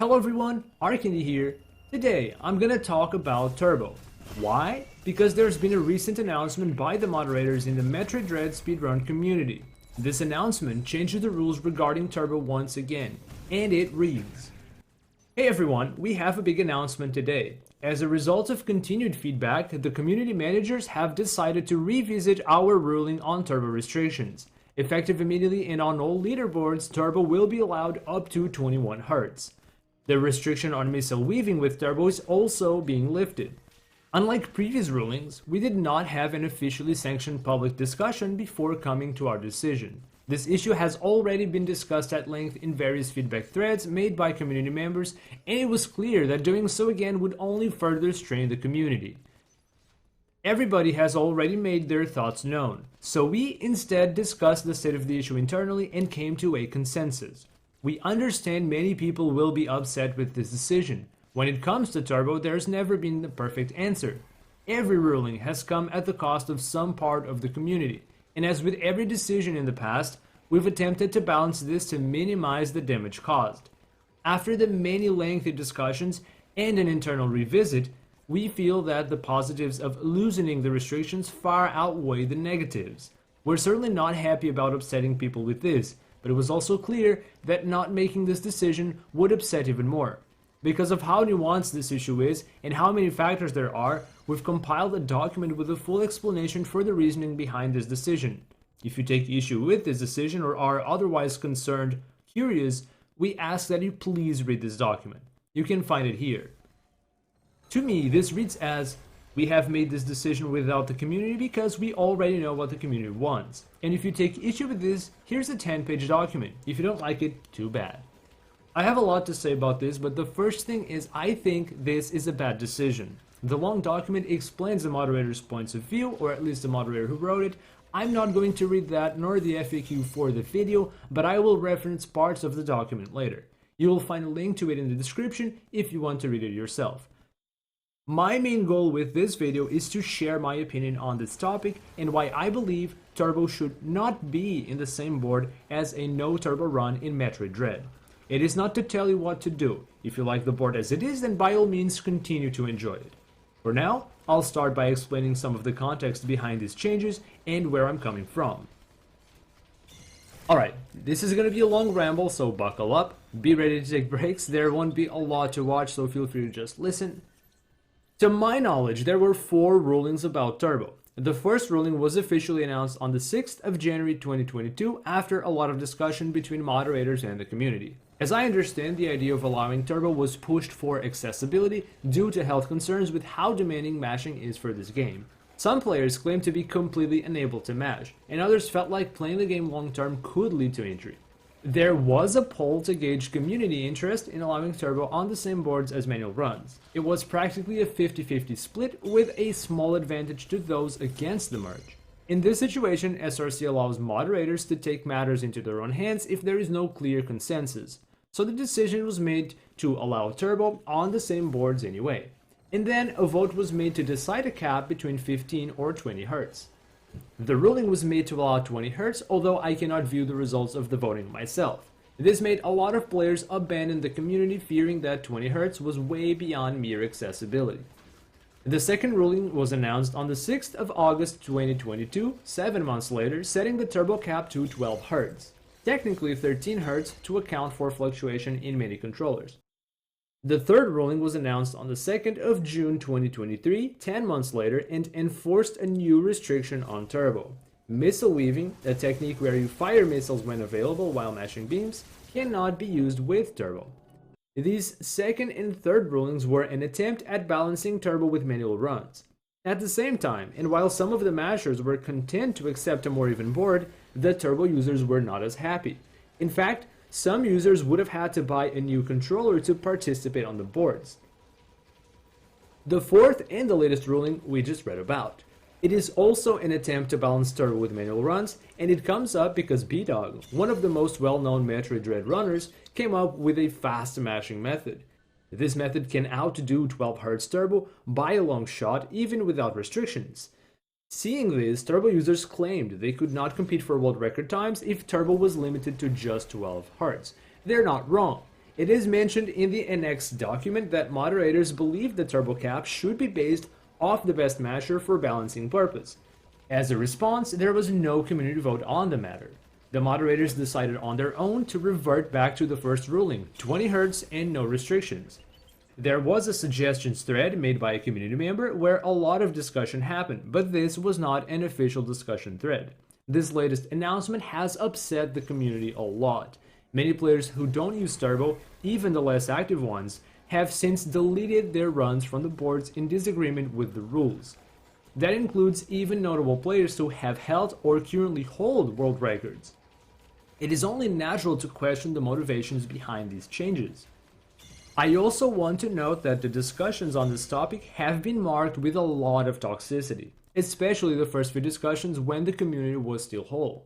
Hello everyone, Arkandy here. Today I'm gonna talk about Turbo. Why? Because there's been a recent announcement by the moderators in the Metroid Dread speedrun community. This announcement changes the rules regarding Turbo once again, and it reads: Hey everyone, we have a big announcement today. As a result of continued feedback, the community managers have decided to revisit our ruling on turbo restrictions. Effective immediately and on all leaderboards, turbo will be allowed up to 21 Hz. The restriction on missile weaving with turbo is also being lifted. Unlike previous rulings, we did not have an officially sanctioned public discussion before coming to our decision. This issue has already been discussed at length in various feedback threads made by community members, and it was clear that doing so again would only further strain the community. Everybody has already made their thoughts known, so we instead discussed the state of the issue internally and came to a consensus. We understand many people will be upset with this decision. When it comes to turbo, there's never been the perfect answer. Every ruling has come at the cost of some part of the community, and as with every decision in the past, we've attempted to balance this to minimize the damage caused. After the many lengthy discussions and an internal revisit, we feel that the positives of loosening the restrictions far outweigh the negatives. We're certainly not happy about upsetting people with this, but it was also clear that not making this decision would upset even more. Because of how nuanced this issue is and how many factors there are, we've compiled a document with a full explanation for the reasoning behind this decision. If you take issue with this decision or are otherwise concerned, curious, we ask that you please read this document. You can find it here. To me, this reads as: we have made this decision without the community because we already know what the community wants. And if you take issue with this, here's a 10-page document. If you don't like it, too bad. I have a lot to say about this, but the first thing is I think this is a bad decision. The long document explains the moderator's points of view, or at least the moderator who wrote it. I'm not going to read that nor the FAQ for the video, but I will reference parts of the document later. You will find a link to it in the description if you want to read it yourself. My main goal with this video is to share my opinion on this topic and why I believe turbo should not be in the same board as a no turbo run in Metroid Dread. It is not to tell you what to do. If you like the board as it is, then by all means continue to enjoy it. For now, I'll start by explaining some of the context behind these changes and where I'm coming from. Alright, this is gonna be a long ramble, so buckle up, be ready to take breaks. There won't be a lot to watch, so feel free to just listen. To my knowledge, there were 4 rulings about turbo. The first ruling was officially announced on the 6th of January 2022 after a lot of discussion between moderators and the community. As I understand, the idea of allowing turbo was pushed for accessibility due to health concerns with how demanding mashing is for this game. Some players claimed to be completely unable to mash, and others felt like playing the game long term could lead to injury. There was a poll to gauge community interest in allowing turbo on the same boards as manual runs. It was practically a 50-50 split, with a small advantage to those against the merge. In this situation, SRC allows moderators to take matters into their own hands if there is no clear consensus. So the decision was made to allow turbo on the same boards anyway. And then a vote was made to decide a cap between 15 or 20 Hz. The ruling was made to allow 20 Hz, although I cannot view the results of the voting myself. This made a lot of players abandon the community, fearing that 20 Hz was way beyond mere accessibility. The second ruling was announced on the 6th of August 2022, 7 months later, setting the turbo cap to 12 Hz. Technically 13 Hz to account for fluctuation in many controllers. The third ruling was announced on the 2nd of June 2023, 10 months later, and enforced a new restriction on turbo. Missile weaving, a technique where you fire missiles when available while mashing beams, cannot be used with turbo. These second and third rulings were an attempt at balancing turbo with manual runs. At the same time, and while some of the mashers were content to accept a more even board, the turbo users were not as happy. In fact, some users would have had to buy a new controller to participate on the boards. The fourth and the latest ruling we just read about. It is also an attempt to balance turbo with manual runs, and it comes up because B-Dog, one of the most well-known Metroid Dread runners, came up with a fast mashing method. This method can outdo 12 Hz turbo by a long shot, even without restrictions. Seeing this, turbo users claimed they could not compete for world record times if turbo was limited to just 12 Hz. They're not wrong. It is mentioned in the annex document that moderators believe the turbo cap should be based off the best masher for balancing purpose. As a response, there was no community vote on the matter. The moderators decided on their own to revert back to the first ruling, 20 Hz and no restrictions. There was a suggestions thread made by a community member where a lot of discussion happened, but this was not an official discussion thread. This latest announcement has upset the community a lot. Many players who don't use turbo, even the less active ones, have since deleted their runs from the boards in disagreement with the rules. That includes even notable players who have held or currently hold world records. It is only natural to question the motivations behind these changes. I also want to note that the discussions on this topic have been marked with a lot of toxicity, especially the first few discussions when the community was still whole.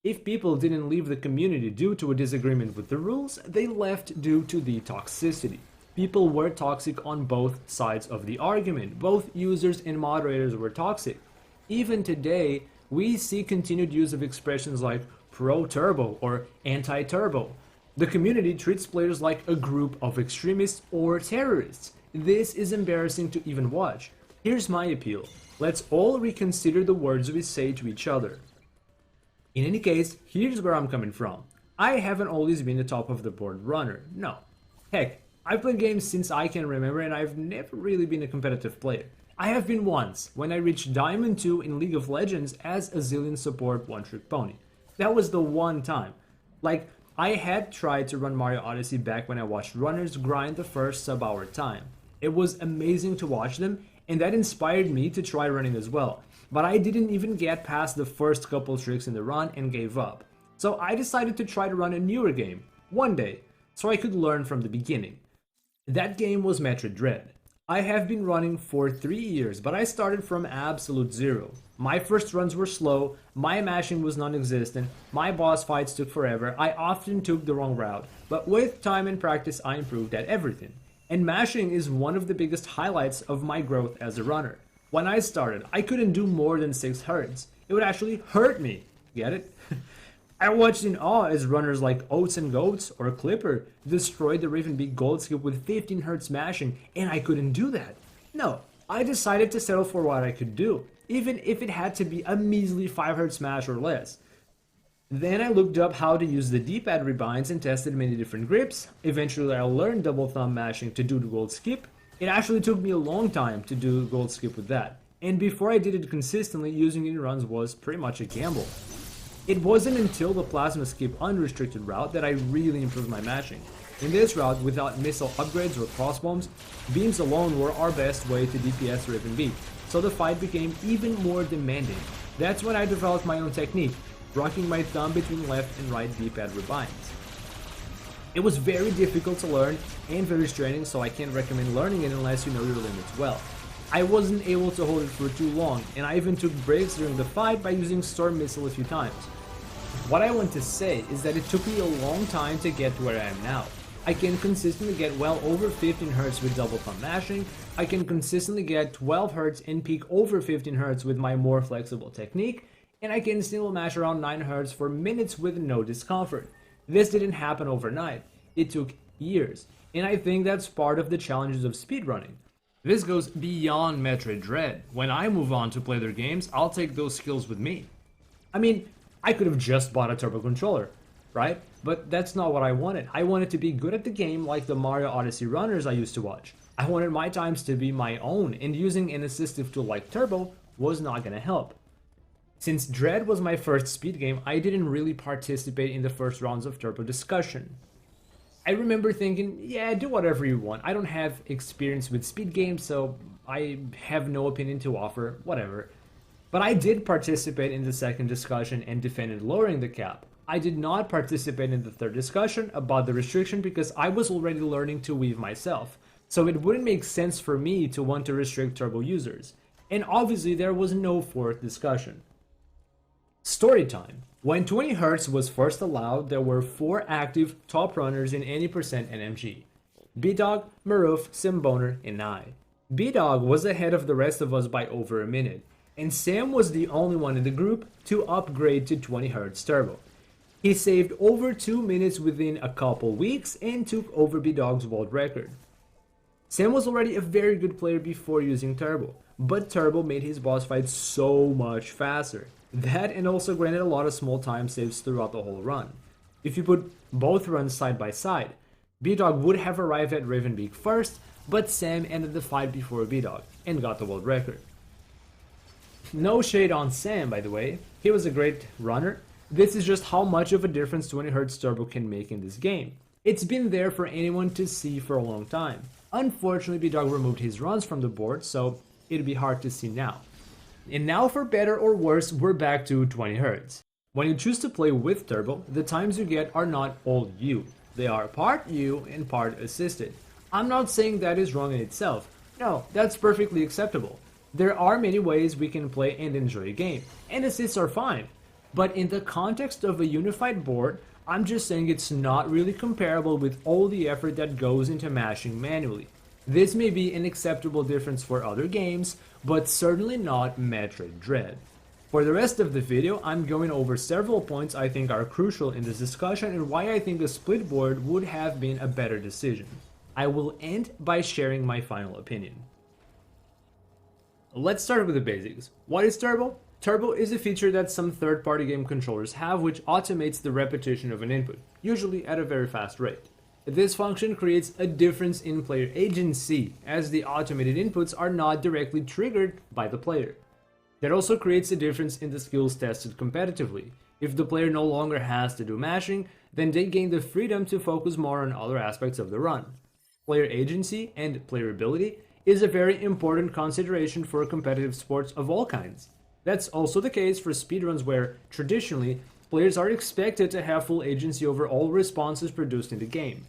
If people didn't leave the community due to a disagreement with the rules, they left due to the toxicity. People were toxic on both sides of the argument. Both users and moderators were toxic. Even today, we see continued use of expressions like pro-turbo or anti-turbo. The community treats players like a group of extremists or terrorists. This is embarrassing to even watch. Here's my appeal. Let's all reconsider the words we say to each other. In any case, here's where I'm coming from. I haven't always been the top of the board runner, no. Heck, I've played games since I can remember and I've never really been a competitive player. I have been once, when I reached Diamond 2 in League of Legends as a Zillion support one-trick pony. That was the one time. Like, I had tried to run Mario Odyssey back when I watched runners grind the first sub-hour time. It was amazing to watch them, and that inspired me to try running as well. But I didn't even get past the first couple tricks in the run and gave up. So I decided to try to run a newer game, one day, so I could learn from the beginning. That game was Metroid Dread. I have been running for 3 years, but I started from absolute zero. My first runs were slow, my mashing was non-existent, my boss fights took forever, I often took the wrong route, but with time and practice I improved at everything. And mashing is one of the biggest highlights of my growth as a runner. When I started, I couldn't do more than 6 Hz. It would actually hurt me. Get it? I watched in awe as runners like Oats and Goats or Clipper destroyed the Raven Big Gold Skip with 15 Hz mashing, and I couldn't do that. No, I decided to settle for what I could do, even if it had to be a measly 5 Hz smash or less. Then I looked up how to use the D-pad rebinds and tested many different grips. Eventually I learned double thumb mashing to do the gold skip. It actually took me a long time to do gold skip with that. And before I did it consistently, using it in runs was pretty much a gamble. It wasn't until the plasma skip unrestricted route that I really improved my mashing. In this route, without missile upgrades or crossbombs, beams alone were our best way to DPS Raven B, so the fight became even more demanding. That's when I developed my own technique, rocking my thumb between left and right D-pad rebinds. It was very difficult to learn and very straining, so I can't recommend learning it unless you know your limits well. I wasn't able to hold it for too long, and I even took breaks during the fight by using Storm Missile a few times. What I want to say is that it took me a long time to get to where I am now. I can consistently get well over 15 Hz with double thumb mashing, I can consistently get 12 Hz and peak over 15 Hz with my more flexible technique, and I can still mash around 9 Hz for minutes with no discomfort. This didn't happen overnight, it took years, and I think that's part of the challenges of speedrunning. This goes beyond Metroid Dread. When I move on to play their games, I'll take those skills with me. I mean, I could have just bought a turbo controller, right? But that's not what I wanted. I wanted to be good at the game like the Mario Odyssey runners I used to watch. I wanted my times to be my own, and using an assistive tool like turbo was not gonna help. Since Dread was my first speed game, I didn't really participate in the first rounds of turbo discussion. I remember thinking, yeah, do whatever you want. I don't have experience with speed games, so I have no opinion to offer, whatever. But I did participate in the second discussion and defended lowering the cap. I did not participate in the third discussion about the restriction because I was already learning to weave myself, so it wouldn't make sense for me to want to restrict turbo users. And obviously there was no fourth discussion. Story time. When 20 Hz was first allowed, there were 4 active top runners in any percent NMG. B-Dog, Maroof, Simboner, and I. B-Dog was ahead of the rest of us by over a minute, and Sam was the only one in the group to upgrade to 20 Hz turbo. He saved over 2 minutes within a couple weeks and took over B-Dog's world record. Sam was already a very good player before using Turbo, but Turbo made his boss fights so much faster. That and also granted a lot of small time saves throughout the whole run. If you put both runs side by side, B-Dog would have arrived at Ravenbeak first, but Sam ended the fight before B-Dog and got the world record. No shade on Sam, by the way, he was a great runner. This is just how much of a difference 20Hz Turbo can make in this game. It's been there for anyone to see for a long time. Unfortunately, B-Dog removed his runs from the board, so it'd be hard to see now. And now for better or worse, we're back to 20Hz. When you choose to play with Turbo, the times you get are not all you. They are part you and part assisted. I'm not saying that is wrong in itself. No, that's perfectly acceptable. There are many ways we can play and enjoy a game, and assists are fine. But in the context of a unified board, I'm just saying it's not really comparable with all the effort that goes into mashing manually. This may be an acceptable difference for other games, but certainly not Metroid Dread. For the rest of the video, I'm going over several points I think are crucial in this discussion and why I think a split board would have been a better decision. I will end by sharing my final opinion. Let's start with the basics. What is Turbo? Turbo is a feature that some third-party game controllers have which automates the repetition of an input, usually at a very fast rate. This function creates a difference in player agency, as the automated inputs are not directly triggered by the player. That also creates a difference in the skills tested competitively. If the player no longer has to do mashing, then they gain the freedom to focus more on other aspects of the run. Player agency and player ability is a very important consideration for competitive sports of all kinds. That's also the case for speedruns where, traditionally, players are expected to have full agency over all responses produced in the game.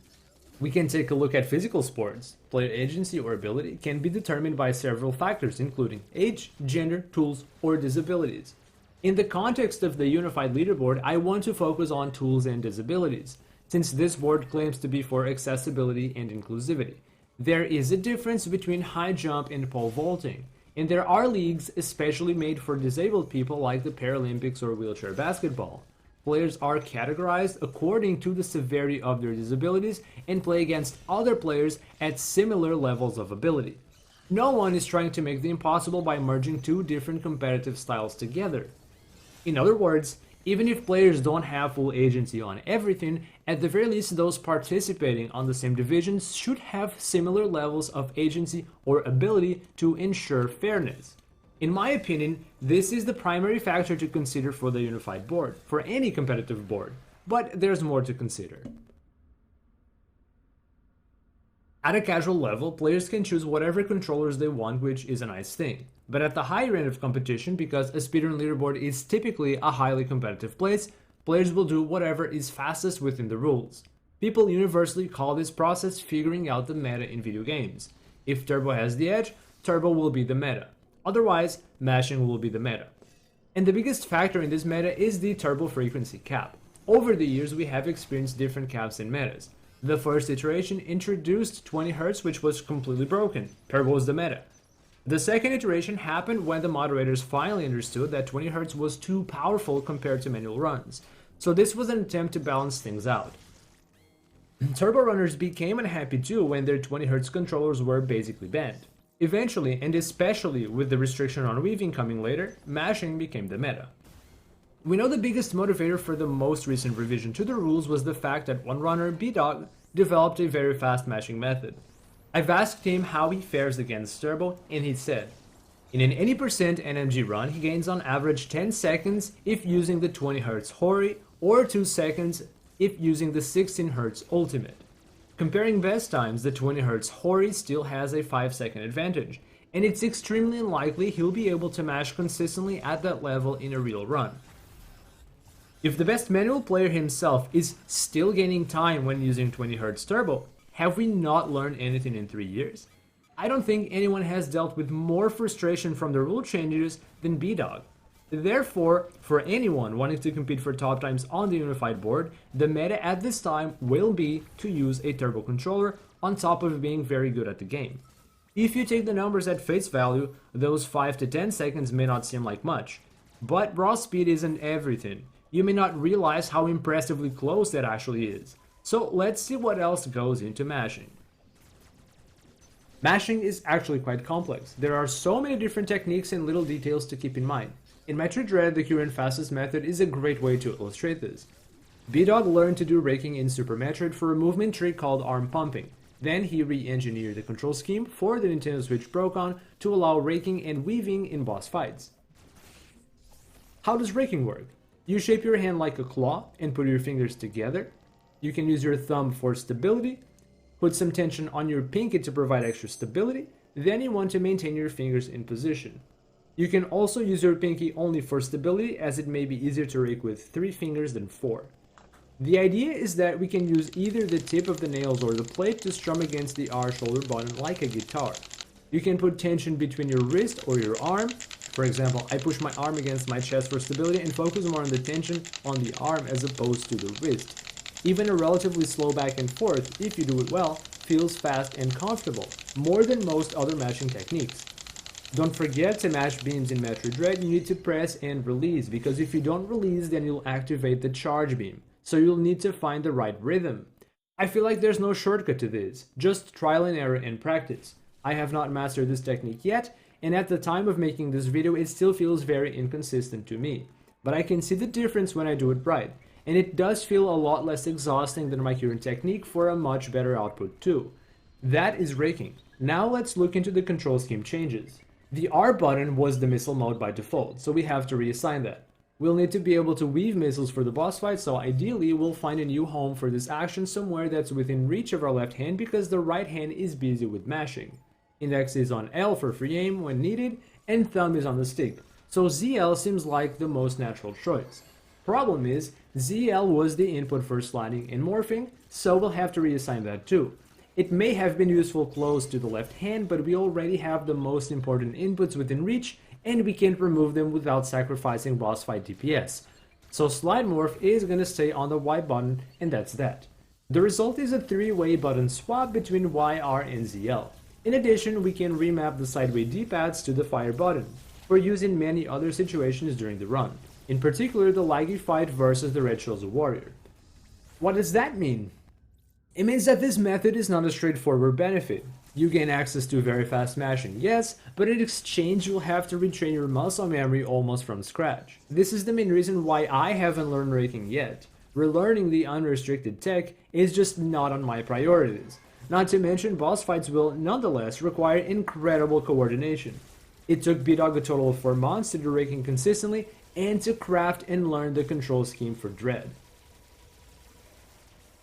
We can take a look at physical sports. Player agency or ability can be determined by several factors including age, gender, tools, or disabilities. In the context of the unified leaderboard, I want to focus on tools and disabilities, since this board claims to be for accessibility and inclusivity. There is a difference between high jump and pole vaulting, and there are leagues especially made for disabled people like the Paralympics or wheelchair basketball. Players are categorized according to the severity of their disabilities and play against other players at similar levels of ability. No one is trying to make the impossible by merging two different competitive styles together. In other words, even if players don't have full agency on everything, at the very least those participating on the same divisions should have similar levels of agency or ability to ensure fairness. In my opinion, this is the primary factor to consider for the unified board, for any competitive board, but there's more to consider. At a casual level, players can choose whatever controllers they want, which is a nice thing. But at the higher end of competition, because a speedrun leaderboard is typically a highly competitive place, players will do whatever is fastest within the rules. People universally call this process figuring out the meta in video games. If Turbo has the edge, Turbo will be the meta. Otherwise, mashing will be the meta. And the biggest factor in this meta is the turbo frequency cap. Over the years, we have experienced different caps in metas. The first iteration introduced 20Hz, which was completely broken. Turbo was the meta. The second iteration happened when the moderators finally understood that 20Hz was too powerful compared to manual runs. So this was an attempt to balance things out. Turbo runners became unhappy too when their 20Hz controllers were basically banned. Eventually, and especially with the restriction on weaving coming later, mashing became the meta. We know the biggest motivator for the most recent revision to the rules was the fact that one runner, B-Dog, developed a very fast mashing method. I've asked him how he fares against Turbo, and he said, in an 80% NMG run, he gains on average 10 seconds if using the 20Hz Hori, or 2 seconds if using the 16Hz Ultimate. Comparing best times, the 20Hz Hori still has a 5-second advantage, and it's extremely unlikely he'll be able to mash consistently at that level in a real run. If the best manual player himself is still gaining time when using 20Hz Turbo, have we not learned anything in 3 years? I don't think anyone has dealt with more frustration from the rule changes than B-Dog. Therefore, for anyone wanting to compete for top times on the unified board, the meta at this time will be to use a turbo controller on top of being very good at the game. If you take the numbers at face value, those 5 to 10 seconds may not seem like much, but raw speed isn't everything. You may not realize how impressively close that actually is. So let's see what else goes into mashing. Mashing is actually quite complex. There are so many different techniques and little details to keep in mind. In Metroid Dread, the current fastest method is a great way to illustrate this. B-Dog learned to do raking in Super Metroid for a movement trick called arm pumping. Then he re-engineered the control scheme for the Nintendo Switch Procon to allow raking and weaving in boss fights. How does raking work? You shape your hand like a claw and put your fingers together. You can use your thumb for stability, put some tension on your pinky to provide extra stability, then you want to maintain your fingers in position. You can also use your pinky only for stability, as it may be easier to rake with 3 fingers than 4. The idea is that we can use either the tip of the nails or the plate to strum against the R shoulder button like a guitar. You can put tension between your wrist or your arm. For example, I push my arm against my chest for stability and focus more on the tension on the arm as opposed to the wrist. Even a relatively slow back and forth, if you do it well, feels fast and comfortable, more than most other mashing techniques. Don't forget to mash beams in Metroid Dread. You need to press and release, because if you don't release, then you'll activate the charge beam. So you'll need to find the right rhythm. I feel like there's no shortcut to this, just trial and error and practice. I have not mastered this technique yet, and at the time of making this video it still feels very inconsistent to me. But I can see the difference when I do it right, and it does feel a lot less exhausting than my current technique for a much better output too. That is raking. Now let's look into the control scheme changes. The R button was the missile mode by default, so we have to reassign that. We'll need to be able to weave missiles for the boss fight, so ideally we'll find a new home for this action somewhere that's within reach of our left hand, because the right hand is busy with mashing. Index is on L for free aim when needed, and thumb is on the stick, so ZL seems like the most natural choice. Problem is, ZL was the input for sliding and morphing, so we'll have to reassign that too. It may have been useful close to the left hand, but we already have the most important inputs within reach, and we can't remove them without sacrificing boss fight DPS. So slide morph is gonna stay on the Y button, and that's that. The result is a 3-way button swap between Y, R, and ZL. In addition, we can remap the sideway D-pads to the fire button, for use in many other situations during the run. In particular, the laggy fight versus the Red Shows Warrior. What does that mean? It means that this method is not a straightforward benefit. You gain access to very fast mashing, yes, but in exchange you'll have to retrain your muscle memory almost from scratch. This is the main reason why I haven't learned raking yet. Relearning the unrestricted tech is just not on my priorities. Not to mention, boss fights will nonetheless require incredible coordination. It took B-Dog a total of 4 months to do raking consistently and to craft and learn the control scheme for Dread.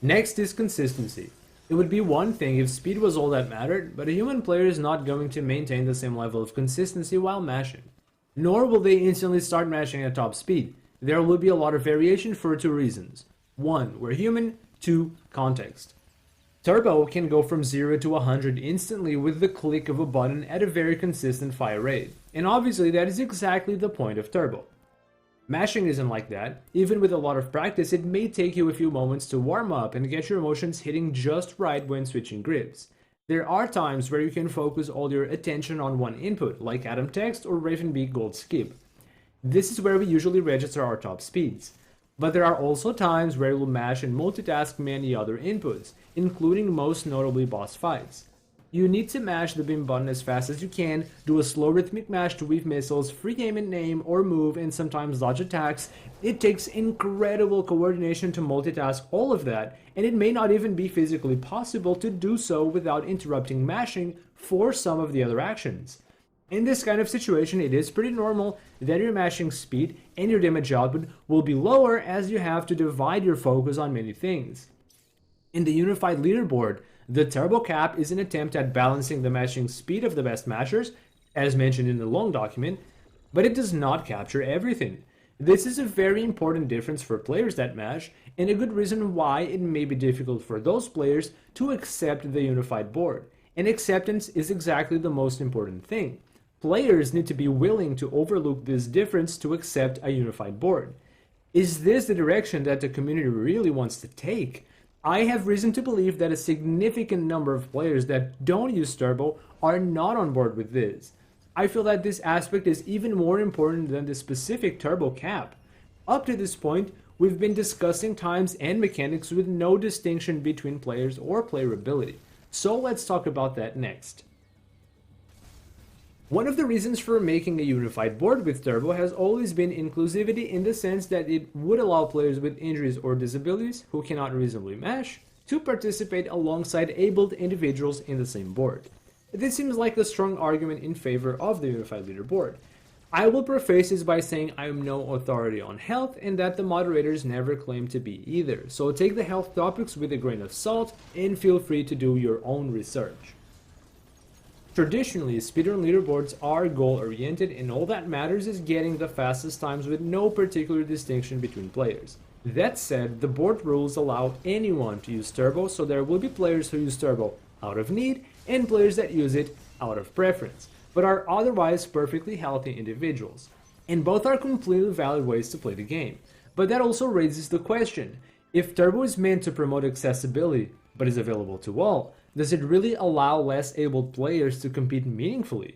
Next is consistency. It would be one thing if speed was all that mattered, but a human player is not going to maintain the same level of consistency while mashing. Nor will they instantly start mashing at top speed. There will be a lot of variation for 2 reasons. 1, we're human. 2, context. Turbo can go from 0 to 100 instantly with the click of a button at a very consistent fire rate. And obviously that is exactly the point of Turbo. Mashing isn't like that. Even with a lot of practice, it may take you a few moments to warm up and get your motions hitting just right when switching grips. There are times where you can focus all your attention on one input, like Atom Text or Ravenbeak Gold Skip. This is where we usually register our top speeds. But there are also times where you'll mash and multitask many other inputs, including most notably boss fights. You need to mash the beam button as fast as you can, do a slow rhythmic mash to weave missiles, free aim and aim or move, and sometimes dodge attacks. It takes incredible coordination to multitask all of that, and it may not even be physically possible to do so without interrupting mashing for some of the other actions. In this kind of situation, it is pretty normal that your mashing speed and your damage output will be lower, as you have to divide your focus on many things. In the unified leaderboard, the turbo cap is an attempt at balancing the mashing speed of the best mashers, as mentioned in the long document, but it does not capture everything. This is a very important difference for players that mash, and a good reason why it may be difficult for those players to accept the unified board. And acceptance is exactly the most important thing. Players need to be willing to overlook this difference to accept a unified board. Is this the direction that the community really wants to take? I have reason to believe that a significant number of players that don't use Turbo are not on board with this. I feel that this aspect is even more important than the specific Turbo cap. Up to this point, we've been discussing times and mechanics with no distinction between players or player ability. So let's talk about that next. One of the reasons for making a unified board with Turbo has always been inclusivity, in the sense that it would allow players with injuries or disabilities who cannot reasonably mash to participate alongside abled individuals in the same board. This seems like a strong argument in favor of the unified leaderboard. I will preface this by saying I am no authority on health and that the moderators never claim to be either, so take the health topics with a grain of salt and feel free to do your own research. Traditionally, speedrun leaderboards are goal-oriented, and all that matters is getting the fastest times with no particular distinction between players. That said, the board rules allow anyone to use Turbo, so there will be players who use Turbo out of need and players that use it out of preference, but are otherwise perfectly healthy individuals. And both are completely valid ways to play the game. But that also raises the question, if Turbo is meant to promote accessibility, but is available to all, does it really allow less abled players to compete meaningfully?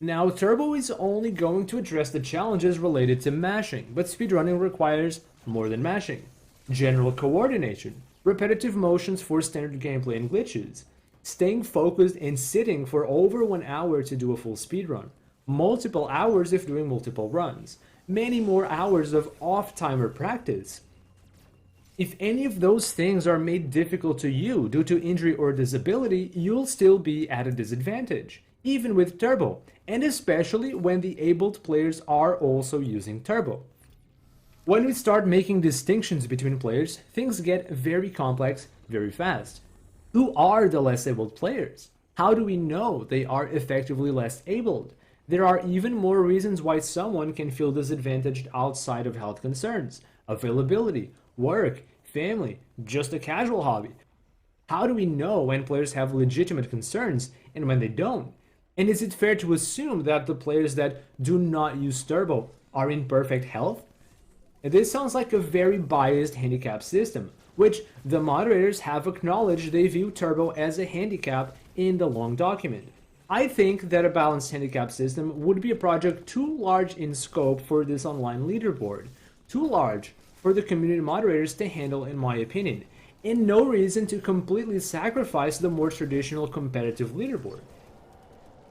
Now, Turbo is only going to address the challenges related to mashing, but speedrunning requires more than mashing. General coordination, repetitive motions for standard gameplay and glitches, staying focused and sitting for over 1 hour to do a full speedrun, multiple hours if doing multiple runs, many more hours of off-timer practice. If any of those things are made difficult to you due to injury or disability, you'll still be at a disadvantage, even with Turbo, and especially when the abled players are also using Turbo. When we start making distinctions between players, things get very complex very fast. Who are the less abled players? How do we know they are effectively less abled? There are even more reasons why someone can feel disadvantaged outside of health concerns: availability, work, family, just a casual hobby. How do we know when players have legitimate concerns and when they don't? And is it fair to assume that the players that do not use Turbo are in perfect health? This sounds like a very biased handicap system, which the moderators have acknowledged they view Turbo as a handicap in the long document. I think that a balanced handicap system would be a project too large in scope for this online leaderboard. Too large for the community moderators to handle, in my opinion, and no reason to completely sacrifice the more traditional competitive leaderboard.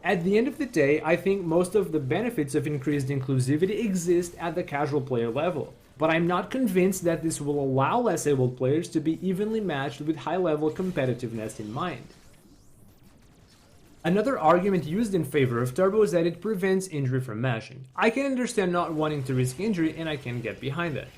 At the end of the day, I think most of the benefits of increased inclusivity exist at the casual player level, but I'm not convinced that this will allow less able players to be evenly matched with high-level competitiveness in mind. Another argument used in favor of Turbo is that it prevents injury from mashing. I can understand not wanting to risk injury, and I can get behind that.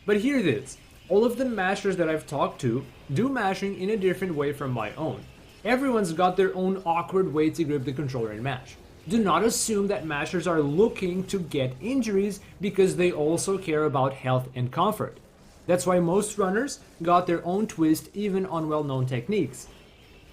But hear this, all of the mashers that I've talked to do mashing in a different way from my own. Everyone's got their own awkward way to grip the controller and mash. Do not assume that mashers are looking to get injuries, because they also care about health and comfort. That's why most runners got their own twist even on well-known techniques.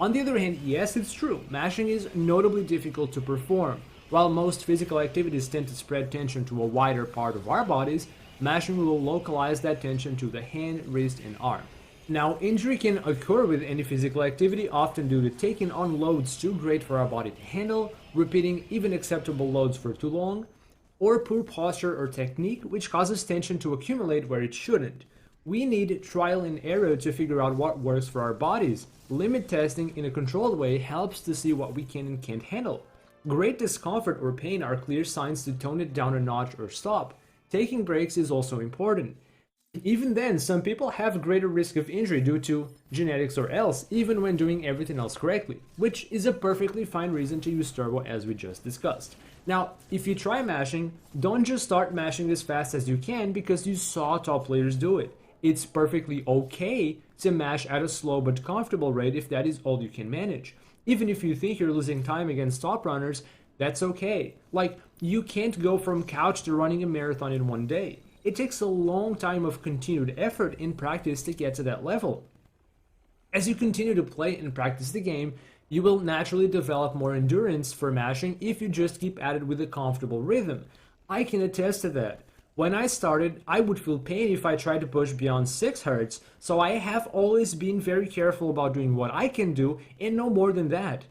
On the other hand, yes, it's true, mashing is notably difficult to perform. While most physical activities tend to spread tension to a wider part of our bodies, mashing will localize that tension to the hand, wrist, and arm. Now, injury can occur with any physical activity, often due to taking on loads too great for our body to handle, repeating even acceptable loads for too long, or poor posture or technique, which causes tension to accumulate where it shouldn't. We need trial and error to figure out what works for our bodies. Limit testing in a controlled way helps to see what we can and can't handle. Great discomfort or pain are clear signs to tone it down a notch or stop. Taking breaks is also important. Even then, some people have greater risk of injury due to genetics or else, even when doing everything else correctly, which is a perfectly fine reason to use Turbo, as we just discussed. Now, if you try mashing, don't just start mashing as fast as you can because you saw top players do it. It's perfectly okay to mash at a slow but comfortable rate if that is all you can manage. Even if you think you're losing time against top runners, that's okay. Like, you can't go from couch to running a marathon in one day. It takes a long time of continued effort in practice to get to that level. As you continue to play and practice the game, you will naturally develop more endurance for mashing if you just keep at it with a comfortable rhythm. I can attest to that. When I started, I would feel pain if I tried to push beyond 6 Hz, so I have always been very careful about doing what I can do and no more than that.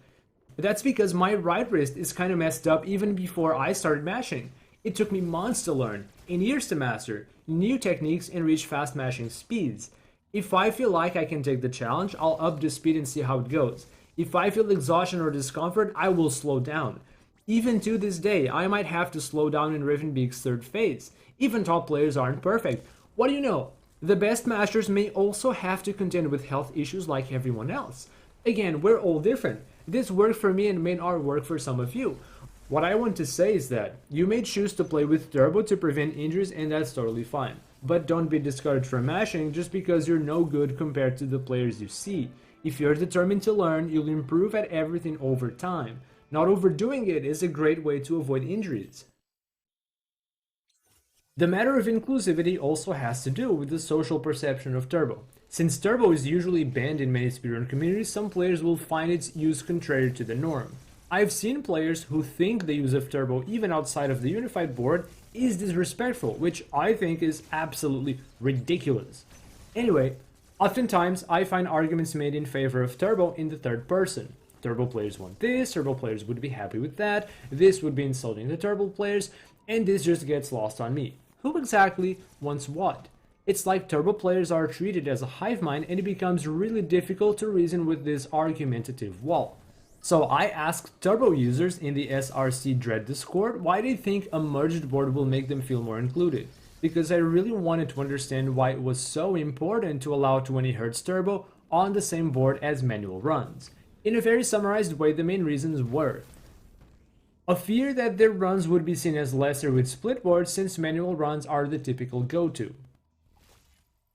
That's because my right wrist is kind of messed up even before I started mashing. It took me months to learn, and years to master new techniques and reach fast mashing speeds. If I feel like I can take the challenge, I'll up the speed and see how it goes. If I feel exhaustion or discomfort, I will slow down. Even to this day, I might have to slow down in Ravenbeak's third phase. Even top players aren't perfect. What do you know? The best masters may also have to contend with health issues like everyone else. Again, we're all different. This worked for me and may not work for some of you. What I want to say is that you may choose to play with turbo to prevent injuries, and that's totally fine. But don't be discouraged from mashing just because you're no good compared to the players you see. If you're determined to learn, you'll improve at everything over time. Not overdoing it is a great way to avoid injuries. The matter of inclusivity also has to do with the social perception of turbo. Since turbo is usually banned in many speedrun communities, some players will find its use contrary to the norm. I've seen players who think the use of turbo even outside of the unified board is disrespectful, which I think is absolutely ridiculous. Anyway, oftentimes I find arguments made in favor of turbo in the third person. Turbo players want this, turbo players would be happy with that, this would be insulting the turbo players, and this just gets lost on me. Who exactly wants what? It's like turbo players are treated as a hive mind, and it becomes really difficult to reason with this argumentative wall. So I asked turbo users in the SRC Dread Discord why they think a merged board will make them feel more included, because I really wanted to understand why it was so important to allow 20 Hz turbo on the same board as manual runs. In a very summarized way, the main reasons were a fear that their runs would be seen as lesser with split boards since manual runs are the typical go-to.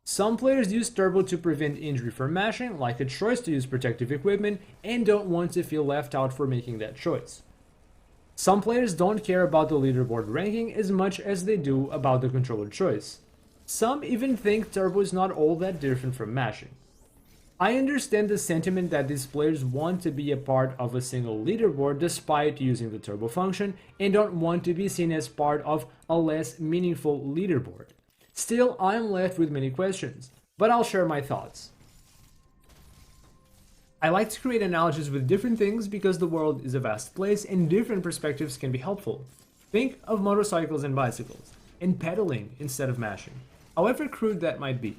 Some players use turbo to prevent injury from mashing, like a choice to use protective equipment, and don't want to feel left out for making that choice. Some players don't care about the leaderboard ranking as much as they do about the controller choice. Some even think turbo is not all that different from mashing. I understand the sentiment that these players want to be a part of a single leaderboard despite using the turbo function, and don't want to be seen as part of a less meaningful leaderboard. Still, I'm left with many questions, but I'll share my thoughts. I like to create analogies with different things because the world is a vast place and different perspectives can be helpful. Think of motorcycles and bicycles, and pedaling instead of mashing, however crude that might be.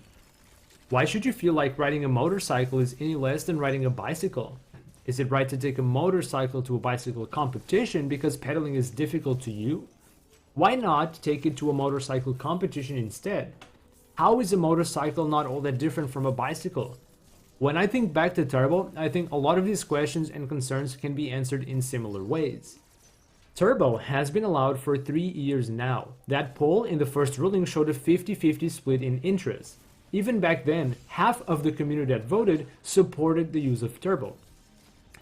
Why should you feel like riding a motorcycle is any less than riding a bicycle? Is it right to take a motorcycle to a bicycle competition because pedaling is difficult to you? Why not take it to a motorcycle competition instead? How is a motorcycle not all that different from a bicycle? When I think back to turbo, I think a lot of these questions and concerns can be answered in similar ways. Turbo has been allowed for 3 years now. That poll in the first ruling showed a 50-50 split in interest. Even back then, half of the community that voted supported the use of turbo.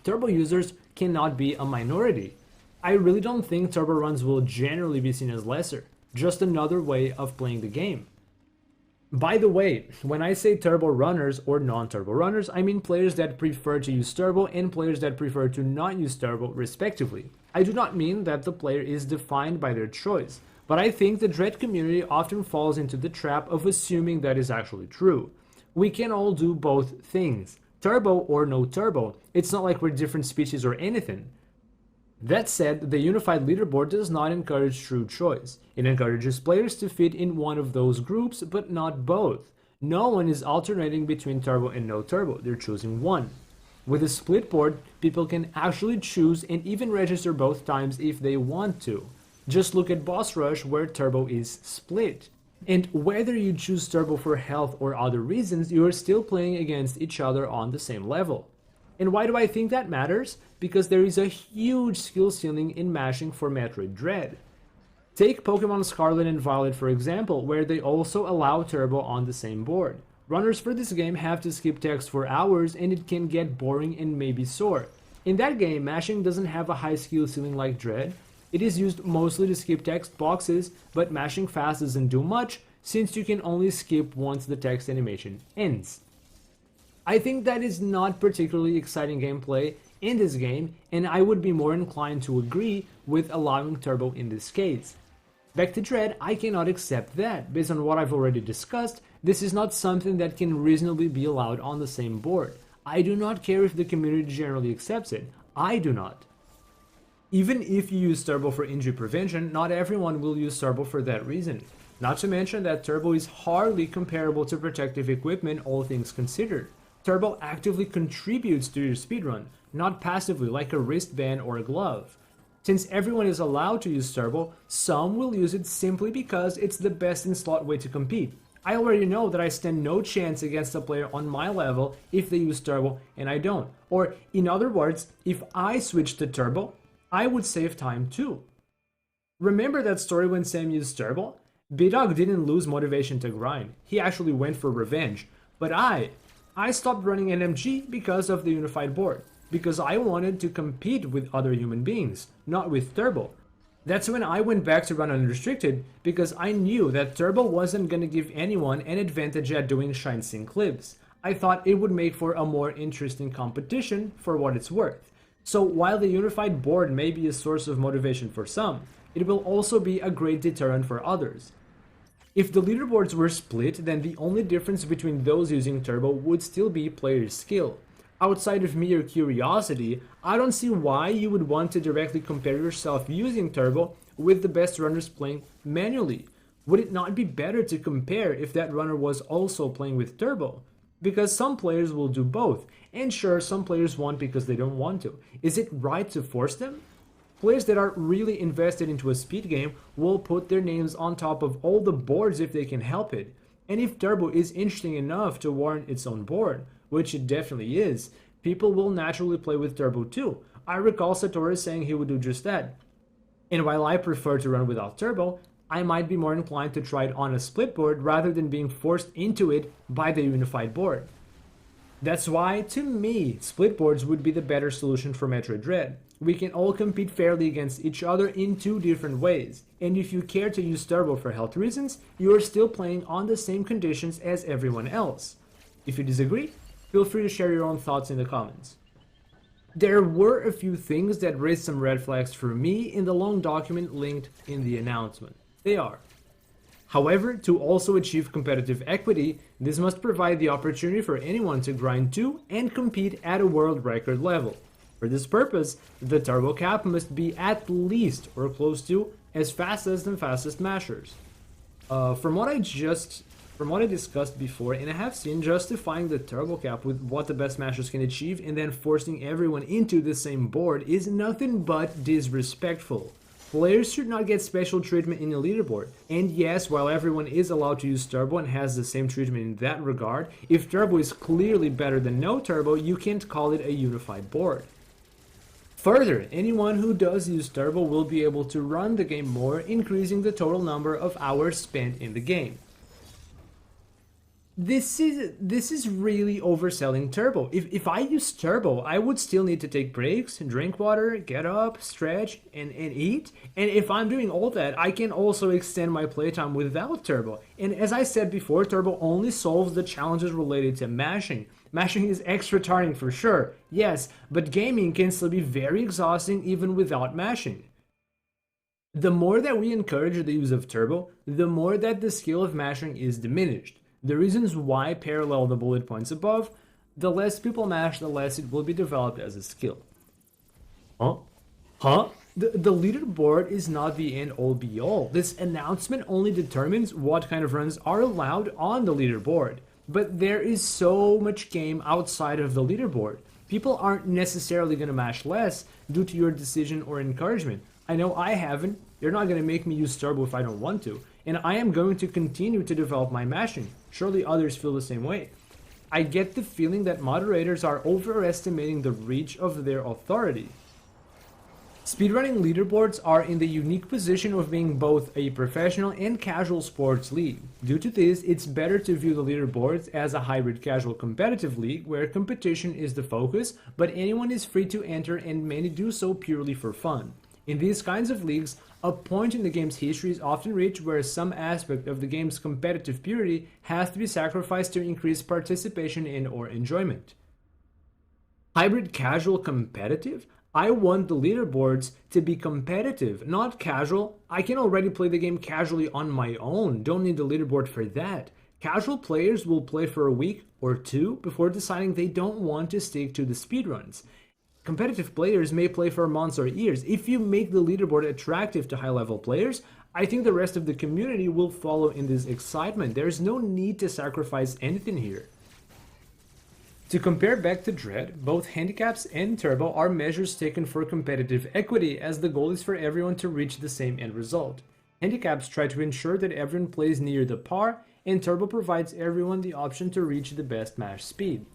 Turbo users cannot be a minority. I really don't think turbo runs will generally be seen as lesser, just another way of playing the game. By the way, when I say turbo runners or non-turbo runners, I mean players that prefer to use turbo and players that prefer to not use turbo, respectively. I do not mean that the player is defined by their choice, but I think the Dread community often falls into the trap of assuming that is actually true. We can all do both things, turbo or no turbo. It's not like we're different species or anything. That said, the unified leaderboard does not encourage true choice. It encourages players to fit in one of those groups, but not both. No one is alternating between turbo and no turbo, they're choosing one. With a split board, people can actually choose and even register both times if they want to. Just look at Boss Rush where turbo is split. And whether you choose turbo for health or other reasons, you are still playing against each other on the same level. And why do I think that matters? Because there is a huge skill ceiling in mashing for Metroid Dread. Take Pokemon Scarlet and Violet for example, where they also allow turbo on the same board. Runners for this game have to skip text for hours and it can get boring and maybe sore. In that game, mashing doesn't have a high skill ceiling like Dread. It is used mostly to skip text boxes, but mashing fast doesn't do much since you can only skip once the text animation ends. I think that is not particularly exciting gameplay in this game, and I would be more inclined to agree with allowing turbo in this case. Back to Dread, I cannot accept that. Based on what I've already discussed, this is not something that can reasonably be allowed on the same board. I do not care if the community generally accepts it. I do not. Even if you use turbo for injury prevention, not everyone will use turbo for that reason. Not to mention that Turbo is hardly comparable to protective equipment, all things considered. Turbo actively contributes to your speedrun, not passively like a wristband or a glove. Since everyone is allowed to use Turbo, some will use it simply because it's the best in slot way to compete. I already know that I stand no chance against a player on my level if they use Turbo and I don't. Or in other words, if I switch to Turbo, I would save time too. Remember that story when Sam used Turbo? B-Dog didn't lose motivation to grind, he actually went for revenge. But I stopped running NMG because of the unified board, because I wanted to compete with other human beings, not with Turbo. That's when I went back to run unrestricted, because I knew that Turbo wasn't gonna give anyone an advantage at doing shine sync clips. I thought it would make for a more interesting competition for what it's worth. So while the unified board may be a source of motivation for some, it will also be a great deterrent for others. If the leaderboards were split, then the only difference between those using Turbo would still be player skill. Outside of mere curiosity, I don't see why you would want to directly compare yourself using Turbo with the best runners playing manually. Would it not be better to compare if that runner was also playing with Turbo? Because some players will do both, and sure, some players won't because they don't want to. Is it right to force them? Players that are really invested into a speed game will put their names on top of all the boards if they can help it. And if Turbo is interesting enough to warrant its own board, which it definitely is, people will naturally play with Turbo too. I recall Satoru saying he would do just that. And while I prefer to run without Turbo, I might be more inclined to try it on a split board rather than being forced into it by the unified board. That's why, to me, split boards would be the better solution for Metroid Dread. We can all compete fairly against each other in two different ways, and if you care to use Turbo for health reasons, you are still playing on the same conditions as everyone else. If you disagree, feel free to share your own thoughts in the comments. There were a few things that raised some red flags for me in the long document linked in the announcement. They are: however, to also achieve competitive equity, this must provide the opportunity for anyone to grind to and compete at a world record level. For this purpose, the turbo cap must be at least or close to as fast as the fastest mashers. From what I discussed before, and I have seen, justifying the turbo cap with what the best mashers can achieve and then forcing everyone into the same board is nothing but disrespectful. Players should not get special treatment in a leaderboard. And yes, while everyone is allowed to use turbo and has the same treatment in that regard, if turbo is clearly better than no turbo, you can't call it a unified board. Further, anyone who does use turbo will be able to run the game more, increasing the total number of hours spent in the game. This is really overselling turbo. If I use turbo, I would still need to take breaks, drink water, get up, stretch, and eat. And if I'm doing all that, I can also extend my playtime without turbo. And as I said before, turbo only solves the challenges related to mashing. Mashing is extra tiring for sure, yes, but gaming can still be very exhausting even without mashing. The more that we encourage the use of turbo, the more that the skill of mashing is diminished. The reasons why parallel the bullet points above: the less people mash, the less it will be developed as a skill. The leaderboard is not the end all be all. This announcement only determines what kind of runs are allowed on the leaderboard. But there is so much game outside of the leaderboard. People aren't necessarily going to mash less due to your decision or encouragement. I know I haven't. You're not going to make me use turbo if I don't want to. And I am going to continue to develop my mashing. Surely others feel the same way. I get the feeling that moderators are overestimating the reach of their authority. Speedrunning leaderboards are in the unique position of being both a professional and casual sports league. Due to this, it's better to view the leaderboards as a hybrid casual competitive league where competition is the focus, but anyone is free to enter and many do so purely for fun. In these kinds of leagues, a point in the game's history is often reached where some aspect of the game's competitive purity has to be sacrificed to increase participation and or enjoyment. Hybrid casual competitive? I want the leaderboards to be competitive, not casual. I can already play the game casually on my own, don't need the leaderboard for that. Casual players will play for a week or two before deciding they don't want to stick to the speedruns. Competitive players may play for months or years. If you make the leaderboard attractive to high-level players, I think the rest of the community will follow in this excitement. There's no need to sacrifice anything here. To compare back to Dread, both handicaps and turbo are measures taken for competitive equity, as the goal is for everyone to reach the same end result. Handicaps try to ensure that everyone plays near the par, and turbo provides everyone the option to reach the best match speed.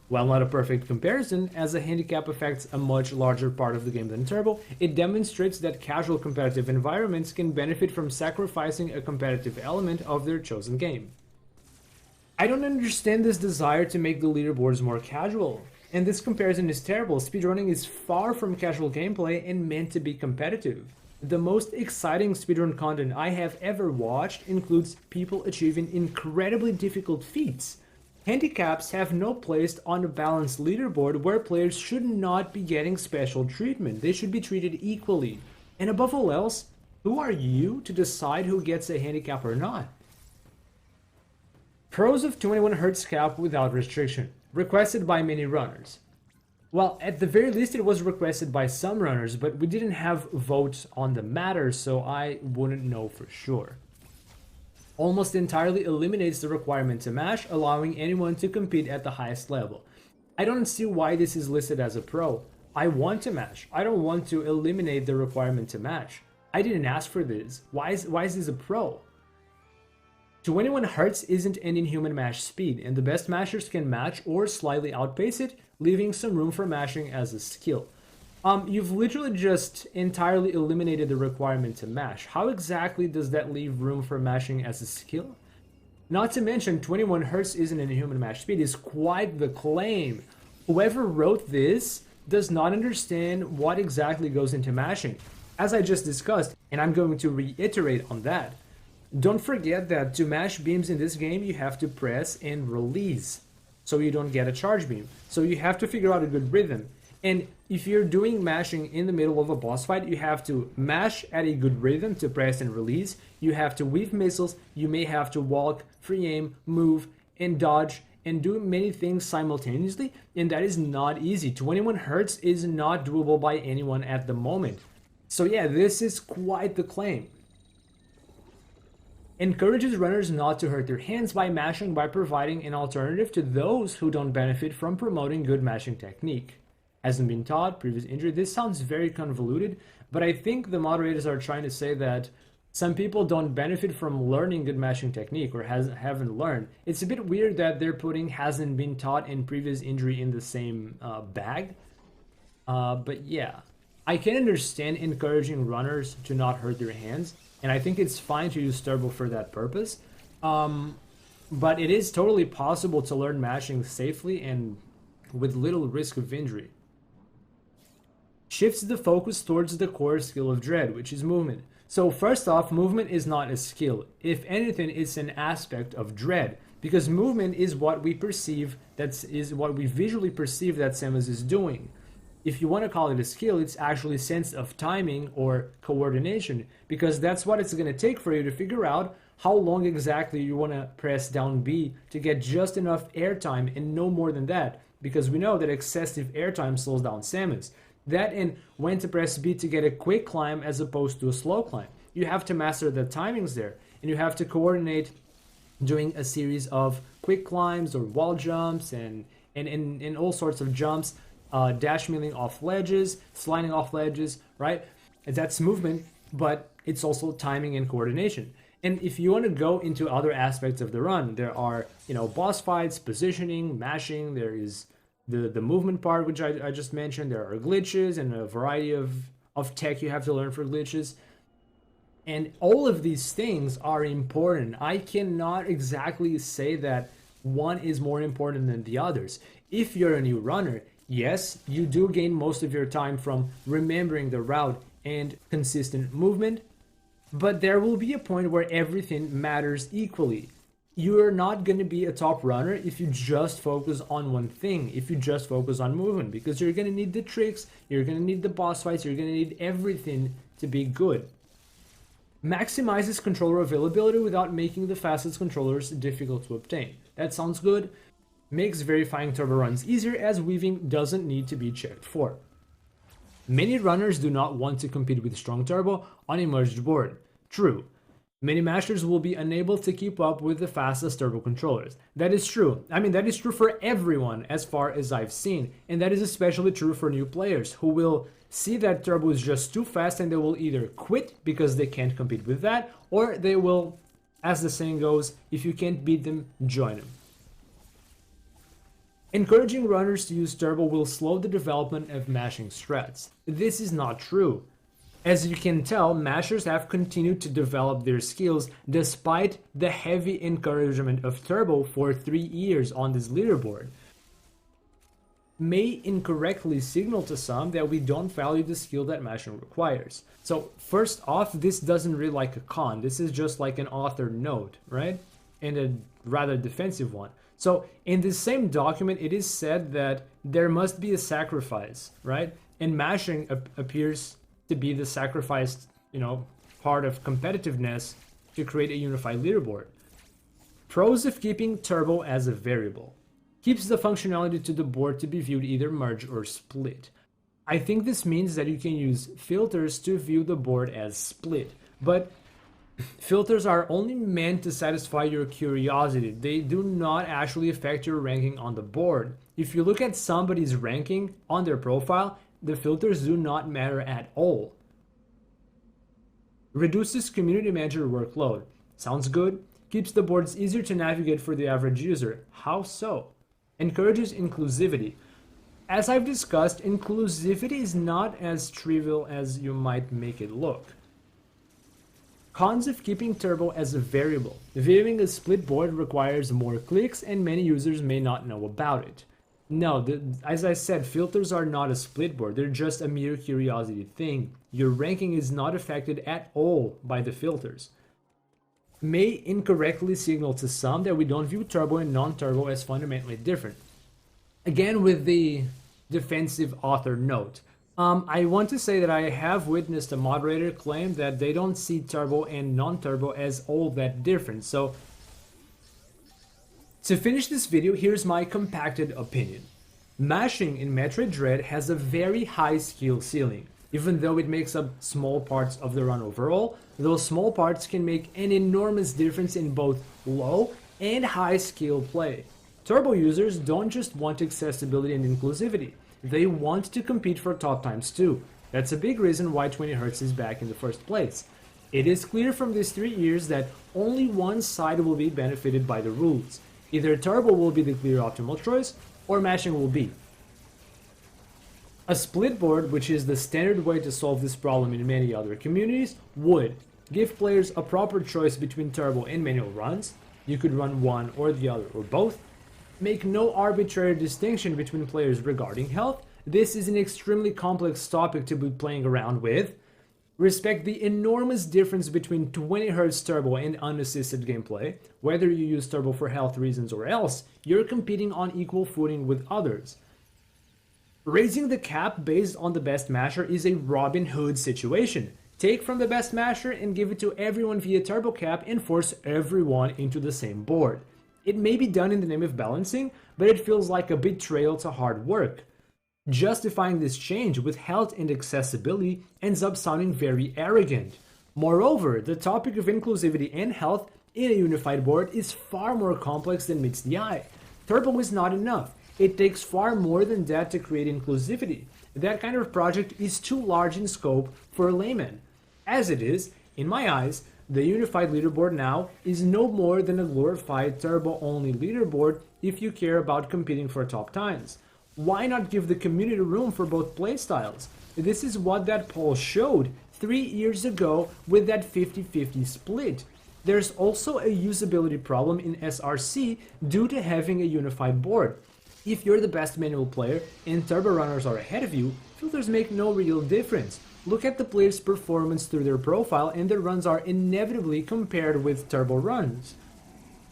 While not a perfect comparison, as a handicap affects a much larger part of the game than turbo, it demonstrates that casual competitive environments can benefit from sacrificing a competitive element of their chosen game. I don't understand this desire to make the leaderboards more casual, and this comparison is terrible. Speedrunning is far from casual gameplay and meant to be competitive. The most exciting speedrun content I have ever watched includes people achieving incredibly difficult feats. Handicaps have no place on a balanced leaderboard where players should not be getting special treatment. They should be treated equally. And above all else, who are you to decide who gets a handicap or not? Pros of 21Hz cap without restriction, requested by many runners. Well, at the very least it was requested by some runners, but we didn't have votes on the matter, so I wouldn't know for sure. Almost entirely eliminates the requirement to mash, allowing anyone to compete at the highest level. I don't see why this is listed as a pro. I want to mash. I don't want to eliminate the requirement to mash. I didn't ask for this. Why is this a pro? 21Hz isn't an inhuman mash speed, and the best mashers can match or slightly outpace it, leaving some room for mashing as a skill. You've literally just entirely eliminated the requirement to mash. How exactly does that leave room for mashing as a skill? Not to mention, 21Hz isn't an inhuman mash speed is quite the claim. Whoever wrote this does not understand what exactly goes into mashing. As I just discussed, and I'm going to reiterate on that, don't forget that to mash beams in this game, you have to press and release, so you don't get a charge beam. So you have to figure out a good rhythm. And if you're doing mashing in the middle of a boss fight, you have to mash at a good rhythm to press and release. You have to weave missiles, you may have to walk, free aim, move, and dodge, and do many things simultaneously, and that is not easy. 21Hz is not doable by anyone at the moment. So yeah, this is quite the claim. Encourages runners not to hurt their hands by mashing by providing an alternative to those who don't benefit from promoting good mashing technique. Hasn't been taught, previous injury. This sounds very convoluted, but I think the moderators are trying to say that some people don't benefit from learning good mashing technique or haven't learned. It's a bit weird that they're putting hasn't been taught and previous injury in the same bag. But yeah, I can understand encouraging runners to not hurt their hands, and I think it's fine to use turbo for that purpose. But it is totally possible to learn mashing safely and with little risk of injury. Shifts the focus towards the core skill of Dread, which is movement. So first off, movement is not a skill. If anything, it's an aspect of Dread, because movement is what we perceive, is what we visually perceive that Samus is doing. If you want to call it a skill, it's actually sense of timing or coordination, because that's what it's going to take for you to figure out how long exactly you want to press down B to get just enough airtime and no more than that, because we know that excessive airtime slows down Samus. That and when to press B to get a quick climb as opposed to a slow climb. You have to master the timings there, and you have to coordinate doing a series of quick climbs or wall jumps and all sorts of jumps, dash milling off ledges, sliding off ledges, right? That's movement, but it's also timing and coordination. And if you want to go into other aspects of the run, there are, boss fights, positioning, mashing, there is the movement part, which I just mentioned. There are glitches and a variety of tech you have to learn for glitches. And all of these things are important. I cannot exactly say that one is more important than the others. If you're a new runner, yes, you do gain most of your time from remembering the route and consistent movement, but there will be a point where everything matters equally. You are not going to be a top runner if you just focus on one thing, if you just focus on movement, because you're going to need the tricks, you're going to need the boss fights, you're going to need everything to be good. Maximizes controller availability without making the fastest controllers difficult to obtain. That sounds good. Makes verifying turbo runs easier, as weaving doesn't need to be checked for. Many runners do not want to compete with strong turbo on a merged board. True, Many masters will be unable to keep up with the fastest turbo controllers. That is true. I mean, that is true for everyone as far as I've seen. And that is especially true for new players who will see that turbo is just too fast and they will either quit because they can't compete with that, or they will, as the saying goes, if you can't beat them, join them. Encouraging runners to use turbo will slow the development of mashing strats. This is not true. As you can tell, mashers have continued to develop their skills despite the heavy encouragement of turbo for 3 years on this leaderboard. May incorrectly signal to some that we don't value the skill that mashing requires. So first off, this doesn't read like a con, this is just like an author note, right? And a rather defensive one. So in this same document, it is said that there must be a sacrifice, right? And mashing appears to be the sacrificed, part of competitiveness to create a unified leaderboard. Pros of keeping turbo as a variable. Keeps the functionality to the board to be viewed either merge or split. I think this means that you can use filters to view the board as split, but filters are only meant to satisfy your curiosity. They do not actually affect your ranking on the board. If you look at somebody's ranking on their profile, the filters do not matter at all. Reduces community manager workload. Sounds good. Keeps the boards easier to navigate for the average user. How so? Encourages inclusivity. As I've discussed, inclusivity is not as trivial as you might make it look. Cons of keeping turbo as a variable. Viewing a split board requires more clicks and many users may not know about it. No, as I said, filters are not a split board, they're just a mere curiosity thing. Your ranking is not affected at all by the filters. May incorrectly signal to some that we don't view turbo and non-turbo as fundamentally different. Again, with the defensive author note. I want to say that I have witnessed a moderator claim that they don't see turbo and non-turbo as all that different. So, to finish this video, here's my compacted opinion. Mashing in Metroid Dread has a very high skill ceiling. Even though it makes up small parts of the run overall, those small parts can make an enormous difference in both low and high skill play. Turbo users don't just want accessibility and inclusivity, they want to compete for top times too. That's a big reason why 20Hz is back in the first place. It is clear from these 3 years that only one side will be benefited by the rules. Either turbo will be the clear optimal choice, or mashing will be. A split board, which is the standard way to solve this problem in many other communities, would give players a proper choice between turbo and manual runs. You could run one or the other or both. Make no arbitrary distinction between players regarding health. This is an extremely complex topic to be playing around with. Respect the enormous difference between 20Hz turbo and unassisted gameplay. Whether you use turbo for health reasons or else, you're competing on equal footing with others. Raising the cap based on the best masher is a Robin Hood situation. Take from the best masher and give it to everyone via turbo cap and force everyone into the same board. It may be done in the name of balancing, but it feels like a betrayal to hard work. Justifying this change with health and accessibility ends up sounding very arrogant. Moreover, the topic of inclusivity and health in a unified board is far more complex than meets the eye. Turbo is not enough. It takes far more than that to create inclusivity. That kind of project is too large in scope for a layman. As it is, in my eyes, the unified leaderboard now is no more than a glorified turbo-only leaderboard if you care about competing for top times. Why not give the community room for both playstyles? This is what that poll showed 3 years ago with that 50-50 split. There's also a usability problem in SRC due to having a unified board. If you're the best manual player and turbo runners are ahead of you, filters make no real difference. Look at the player's performance through their profile and their runs are inevitably compared with turbo runs.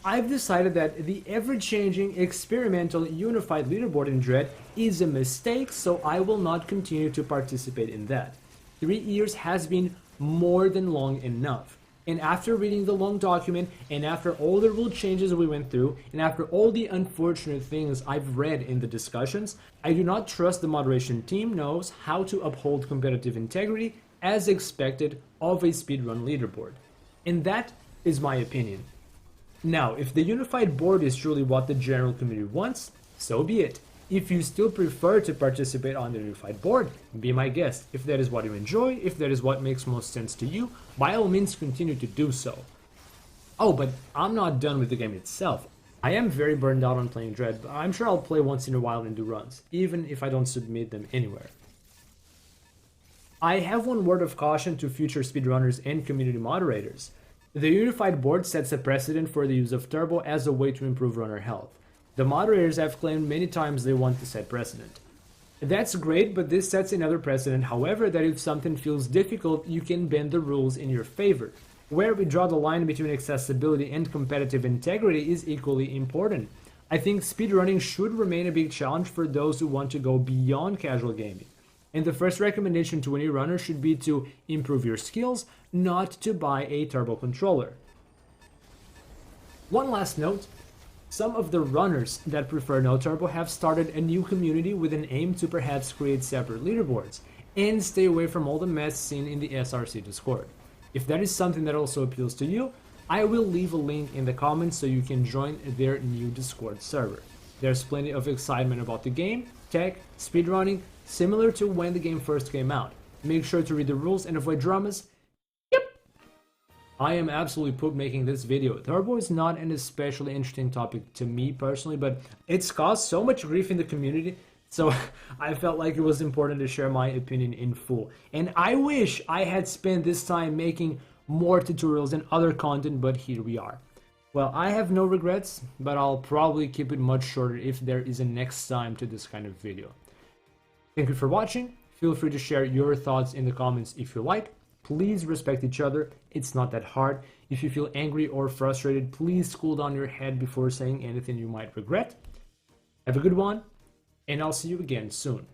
I've decided that the ever-changing experimental unified leaderboard in Dread is a mistake, so I will not continue to participate in that. 3 years has been more than long enough. And after reading the long document, and after all the rule changes we went through, and after all the unfortunate things I've read in the discussions, I do not trust the moderation team knows how to uphold competitive integrity as expected of a speedrun leaderboard. And that is my opinion. Now, if the unified board is truly what the general community wants, so be it. If you still prefer to participate on the unified board, be my guest. If that is what you enjoy, if that is what makes most sense to you, by all means continue to do so. Oh, but I'm not done with the game itself. I am very burned out on playing Dread, but I'm sure I'll play once in a while and do runs, even if I don't submit them anywhere. I have one word of caution to future speedrunners and community moderators. The unified board sets a precedent for the use of turbo as a way to improve runner health. The moderators have claimed many times they want to set precedent. That's great, but this sets another precedent, however, that if something feels difficult, you can bend the rules in your favor. Where we draw the line between accessibility and competitive integrity is equally important. I think speedrunning should remain a big challenge for those who want to go beyond casual gaming. And the first recommendation to any runner should be to improve your skills, not to buy a turbo controller. One last note, some of the runners that prefer no turbo have started a new community with an aim to perhaps create separate leaderboards and stay away from all the mess seen in the SRC Discord. If that is something that also appeals to you, I will leave a link in the comments so you can join their new Discord server. There's plenty of excitement about the game, tech, speedrunning, similar to when the game first came out. Make sure to read the rules and avoid dramas. Yep! I am absolutely pooped making this video. Turbo is not an especially interesting topic to me personally, but it's caused so much grief in the community, so I felt like it was important to share my opinion in full. And I wish I had spent this time making more tutorials and other content, but here we are. Well, I have no regrets, but I'll probably keep it much shorter if there is a next time to this kind of video. Thank you for watching. Feel free to share your thoughts in the comments if you like. Please respect each other. It's not that hard. If you feel angry or frustrated, please cool down your head before saying anything you might regret. Have a good one, and I'll see you again soon.